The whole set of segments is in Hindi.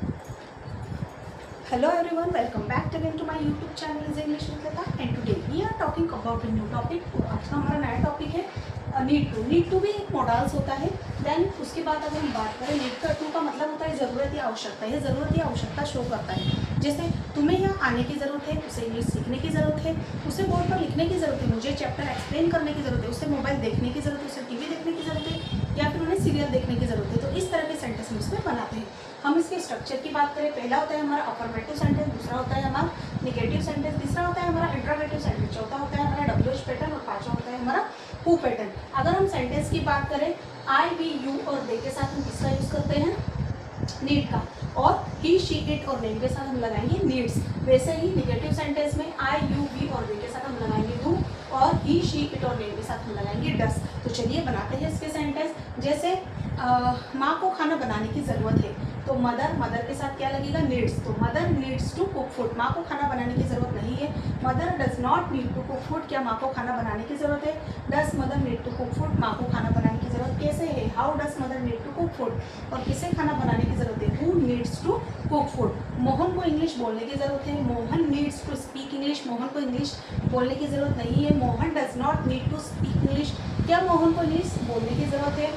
Hello everyone, welcome back again to my YouTube channel is English with Lata and today we are talking about a new topic। आज का हमारा नया टॉपिक है नीड टू भी एक मॉडल्स होता है। देन उसके बाद अगर हम बात करें नीड का टू का मतलब होता है ज़रूरत या आवश्यकता। ये ज़रूरत या आवश्यकता शो करता है। जैसे तुम्हें यहाँ आने की ज़रूरत है, उसे इंग्लिश सीखने की ज़रूरत है, उसे बोर्ड पर लिखने की ज़रूरत है, मुझे चैप्टर एक्सप्लेन करने की ज़रूरत है, उसे मोबाइल देखने की ज़रूरत है, उसे टीवी देखने की ज़रूरत है या फिर उन्हें सीरियल देखने की ज़रूरत है। तो इस तरह के सेंटेंस हम इसमें बनाते हैं। हम इसके स्ट्रक्चर की बात करें, पहला होता है हमारा अफर्मेटिव सेंटेंस, दूसरा होता है हमारा नेगेटिव सेंटेंस, तीसरा होता है हमारा इंट्रोगेटिव सेंटेंस, चौथा होता है हमारा WH पैटर्न और पांचवा होता है हमारा हु पैटर्न। अगर हम सेंटेंस की बात करें आई, वी, यू और दे के साथ हम किसका यूज़ करते हैं? नीड का। और ही, शी, इट और नेम के साथ हम लगाएंगे नीड्स। वैसे ही नेगेटिव सेंटेंस में आई, यू, वी और दे के साथ हम लगाएंगे डू और ही, शी, इट और नेम के साथ हम लगाएंगे डस। तो चलिए बनाते हैं इसके सेंटेंस। जैसे माँ को खाना बनाने की ज़रूरत है तो मदर के साथ क्या लगेगा? नीड्स। तो mother needs to cook food, माँ को खाना बनाने की ज़रूरत नहीं है। Mother does not need to cook food, क्या माँ को खाना बनाने की ज़रूरत है? Does mother need to cook food, माँ को खाना बनाने की ज़रूरत कैसे है? How does mother need to cook food, और किसे खाना बनाने की ज़रूरत है? Who needs to cook food. Mohan को इंग्लिश बोलने की ज़रूरत है, Mohan needs to speak English, Mohan को इंग्लिश बोलने की ज़रूरत नहीं है। Mohan does not need to speak English, क्या मोहन को इंग्लिश बोलने की ज़रूरत है?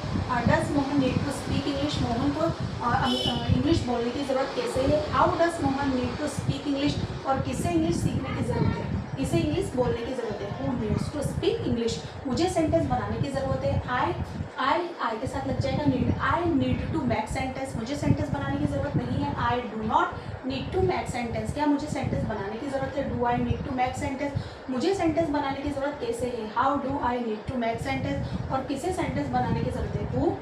Does Mohan need to speak English, Mohan को इंग्लिश बोलने की ज़रूरत कैसे है? How does Mohan need to speak English, और किसे इंग्लिश सीखने की ज़रूरत है? किसे इंग्लिश बोलने की ज़रूरत है? Who needs to speak English. मुझे सेंटेंस बनाने की ज़रूरत है, आई के साथ लग जाएगा need. I need to make sentence, मुझे सेंटेंस बनाने की ज़रूरत नहीं है। I do not need to make sentence, क्या मुझे सेंटेंस बनाने की ज़रूरत है? Do I need to make sentence, मुझे सेंटेंस बनाने की ज़रूरत कैसे है? How do I need to make sentence, और किसे सेंटेंस बनाने की ज़रूरत है? Who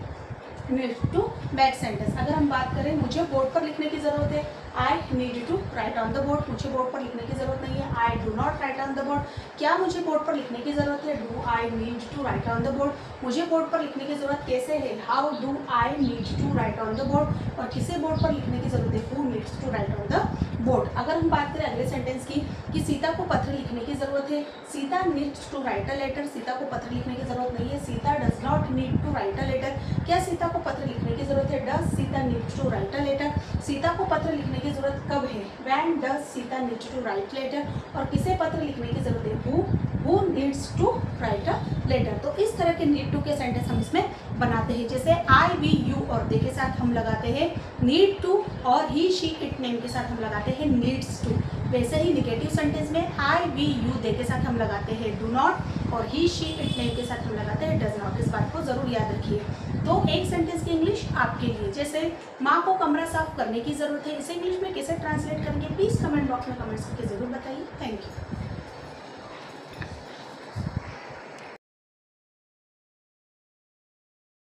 need to make sentence. अगर हम बात करें मुझे बोर्ड पर लिखने की ज़रूरत है, I need to write on the board, मुझे बोर्ड पर लिखने की ज़रूरत नहीं है। I do not write on the board, क्या मुझे बोर्ड पर लिखने की ज़रूरत है? Do I need to write on the board, मुझे बोर्ड पर लिखने की ज़रूरत कैसे है? How do I need to write on the board, और किसे बोर्ड पर लिखने की ज़रूरत है? Who needs to write on the board. अगर हम बात करें अगले सेंटेंस की कि सीता को पत्र लिखने की ज़रूरत है, Sita needs to write a letter, Sita को पत्र लिखने की ज़रूरत नहीं है। Sita does not need to write a letter, क्या सीता को पत्र लिखने की ज़रूरत है? Does Sita needs to write a letter, Sita को पत्र लिखने की ज़रूरत कब है? When does Sita needs to write letter, और किसे पत्र लिखने की ज़रूरत है? Who needs to write a letter. तो इस तरह के नीड टू के सेंटेंस हम इसमें बनाते हैं। जैसे आई, वी, यू और दे के साथ हम लगाते हैं नीड टू, और ही, शी, इट, नेम के साथ हम लगाते हैं नीड्स टू। वैसे ही नेगेटिव सेंटेंस में आई, वी, यू, दे के साथ हम लगाते हैं डू नॉट, और ही, शी, इट, नेम के साथ हम लगाते हैं डज नॉट। इस बात को ज़रूर याद रखिए। तो एक सेंटेंस की इंग्लिश आपके लिए, जैसे माँ को कमरा साफ करने की ज़रूरत है, इसे इंग्लिश में कैसे ट्रांसलेट करेंगे? प्लीज़ कमेंट बॉक्स में कमेंट्स करके ज़रूर बताइए। Thank you.